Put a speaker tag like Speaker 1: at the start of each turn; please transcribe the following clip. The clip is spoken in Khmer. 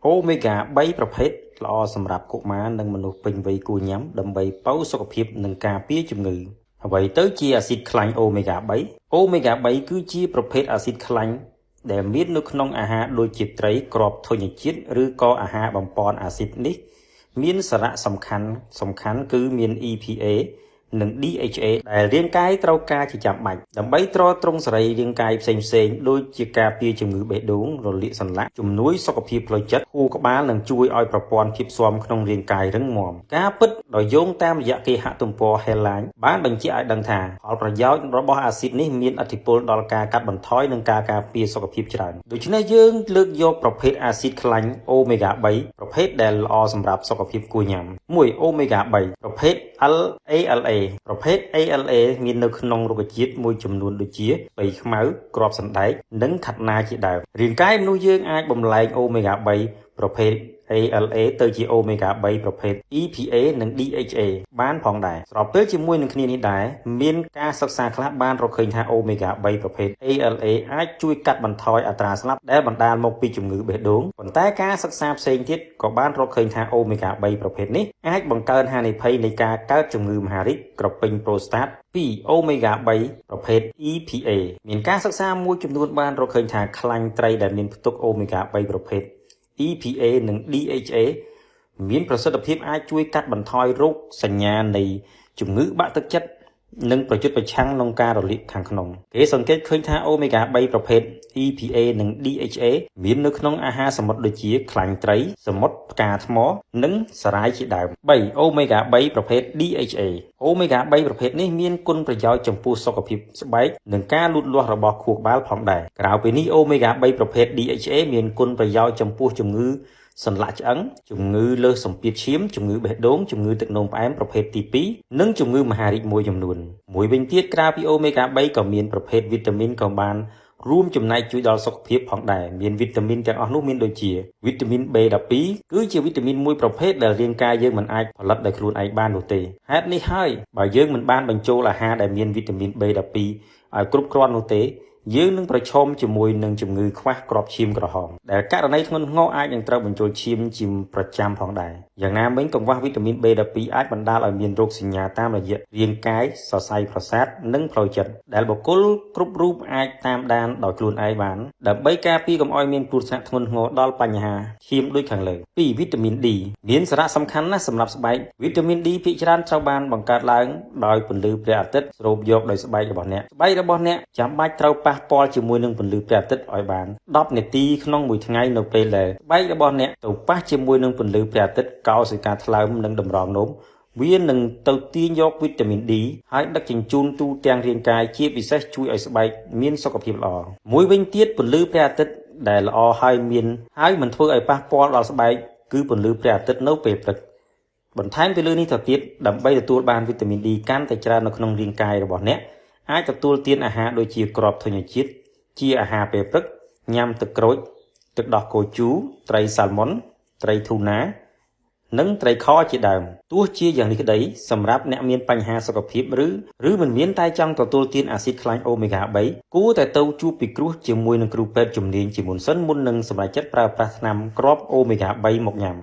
Speaker 1: អូមេហ្គា3ប្រភេទល្អសម្រាប់កុមារនិងមនុស្សពេញវ័យគួរញ៉ាំដើម្បីប៉ូវសុខភាពនិងការពារជំងឺអ្វីទៅជាអាស៊ីតខ្លាញ់អូមេហ្គា3អូមេហ្គា3គឺជាប្រភេទអាស៊ីតខ្លាញ់ដែលមាននៅក្នុងអាហារដូចជាត្រីគ្រាប់ធញ្ញជាតិឬក៏អាហារបំប៉នអាស៊ីតនេះមានសារៈសំខាន់គឺមាន EPA និង DHA ដែលរាងកាយត្រូវការជាចាំបាច់ដើម្បីទ្រទ្រង់សរីរាង្គកាយផ្សេងដូចជាការពារជំងឺបេះដូងរលាកសន្លាក់ជំនួយសុខភាពផ្លូវចិត្តខួរក្បាលនិងជួយឲ្យប្រព័ន្ធភាពស៊ាំក្នុងរាងកាយរឹងមាំការពិតដោយយោងតាមរយៈគេហទំព័រ Healthline បានបញ្ជាក់ឲ្យដឹងថាផលប្រយោជន៍របស់អាស៊ីតនេះមានឥទ្ធិពលដល់ការកាត់បន្ថយនិងការការពារសុខភាពច្រើនដូច្នេះយើងលើកយកប្រភេទអាស៊ីតខ្លាញ់អូមេហ្គា3ប្រភេទដែលល្អសម្រាប់សុខភាពគួរញ៉ាំ1អូមេហ្គា3ប្រភេទ ALA ប្រភេទ ALA មាននៅក្នុងរុក្ខជាតិមួយចំនួនដូចជាស្ពៃខ្មៅគ្រាប់សណ្ដែកនិងខាត់ណាជាដើមរាងកាយមនុស្សយើងអាចបំលែងអូមេហ្គា3ប្រភេទ ALA ទៅជាអូមេហ្គា3ប្រភេទ EPA និង DHA បានផងដែរស្របពេលជាមួយនឹងគ្នានេះដែរមានការសិក្សាខ្លះបានរកឃើញថាអូមេហ្គា3ប្រភេទ ALA អាចជួយកាត់បន្ថយអត្រាស្លាប់ដែលបណ្ដាលមកពីជំងឺបេះដូងប៉ុន្តែការសិក្សាផ្សេងទៀតក៏បានរកឃើញថាអូមេហ្គា3ប្រភេទនេះអាចបង្កើនហានិភ័យនៃការកើតជំងឺមហារីកក្រពេញប្រូស្តាត2អូមេហ្គា3ប្រភេទ EPA មានការសិក្សាមួយចំនួនបានរកឃើញថាខ្លាញ់ត្រីដែលមានផ្ទុកអូមេហ្គា3ប្រភេទEPA និង DHA មានប្រសិទ្ធភាពអាចជួយកាត់បន្ថយរោគសញ្ញានៃជំងឺបាក់ទឹកចិត្តនិងប្រយុទ្ធប្រឆាំងនឹងការរលាកខាងក្នុងគេសង្កេតឃើញថាអូមេហ្គា3ប្រភេទ EPA និង DHA មាននៅក្នុងអាហារសមុទ្រដូចជាខ្លាញ់ត្រីសមុទ្រផ្កាថ្មនិងសារ៉ាយជាដើម3អូមេហ្គា3ប្រភេទ DHA អូមេហ្គា3ប្រភេទនេះមានគុណប្រយោជន៍ចំពោះសុខភាពស្បែកនិងការលូតលាស់របស់ខួរក្បាលផងដែរក្រៅពីនេះអូមេហ្គា3ប្រភេទ DHA មានគុណប្រយោជន៍ចំពោះជំងឺសន្លាក់ឆ្អឹងជំងឺលើសសម្ពាធឈាមជំងឺបេះដូងជំងឺទឹកនោមផ្អែមប្រភេទទី2និងជំងឺមហារីកមួយចំនួនមួយវិញទៀតក្រៅពីអូមេហ្គា3ក៏មានប្រភេទវីតាមីនក៏បានរួមចំណែកជួយដល់សុខភាពផងដែរមានវីតាមីនទាំងអស់នោះមានដូចជាវីតាមីន B12 គឺជាវីតាមីនមួយប្រភេទដែលរាងកាយយើងមិនអាចផលិតដោយខ្លួនឯងបាននោះទេហេតុនេះហើយបើយើងមិនបានបញ្ចូលអាហារដែលមានវីតាមីន B12 ឲ្យគ្រប់គ្រាន់នោះទេយើងនឹងប្រឈមជាមួយនឹងជំងឺខ្វះគ្រាប់ឈាមក្រហមដែលករណីធ្ងន់ធ្ងរអាចនឹងត្រូវបញ្ចូលឈាមជាប្រចាំផងដែរយ៉ាងណាមិញកង្វះវីតាមីន B12 អាចបណ្ដាលឲ្យមានរោគសញ្ញាតាមរយៈរាងកាយសរសៃប្រសាទនិងផ្លូវចិត្តដែលបុគ្គលគ្រប់រូបអាចតាមដានដោយខ្លួនឯងបានដើម្បីការពារកុំឲ្យមានគ្រោះថ្នាក់ធ្ងន់ធ្ងរដល់បញ្ហាឈាមដូចខាងលើ2វីតាមីន D មានសារៈសំខាន់ណាស់សម្រាប់ស្បែកវីតាមីន D ភាគច្រើនត្រូវបានបង្កើតឡើងដោយពន្លឺព្រះអាទិត្យស្រូបយកដោយស្បែករបស់អ្នកចាំបាច់ត្រូវប៉ះពាល់ជាមួយនឹងពន្លឺព្រះអាទិត្យឲ្យបាន10នាទីក្នុងមួយថ្ងៃនៅពេលដែលស្បែករបស់អ្នកទៅប៉ះជាមួយនឹងពន្លឺព្រះអាទិត្យកោសិកាថ្លើមនិងតម្រងនោមវានឹងទៅទាញយកវីតាមីន D ហើយដឹកជញ្ជូនទូទាំងរាងកាយជាពិសេសជួយឲ្យស្បែកមានសុខភាពល្អមួយវិញទៀតពន្លឺព្រះអាទិត្យដែលល្អហើយមិនធ្វើឲ្យប៉ះពាល់ដល់ស្បែកគឺពន្លឺព្រះអាទិត្យនៅពេលព្រឹកបន្ថែមពីលើនេះទៅទៀតដើម្បីទទួលបានវីតាមីន D កាន់តែច្រើននៅក្នុងរាងកាយរបស់អ្នកអាចទទួលទានអាហារដូចជាគ្រាប់ធញ្ញជាតិជាអាហារពេលព្រឹកញ៉ាំទឹកក្រូចទឹកដោះគោជូរត្រីសាល់ម៉ុនត្រីធូណានិងត្រីខជាដើមទោះជាយ៉ាងនេះក្តីសម្រាប់អ្នកមានបញ្ហាសុខភាពឬមិនមានតែចង់ទទួលទានអាស៊ីតខ្លាញ់អូមេហ្គា3គួរតែទៅជួបពិគ្រោះជាមួយនឹងគ្រូពេទ្យជំនាញជាមុនសិនមុននឹងសម្រេចចិត្តប្រើប្រាស់ថ្នាំគ្រាប់អូមេហ្គា3មកញ៉ាំ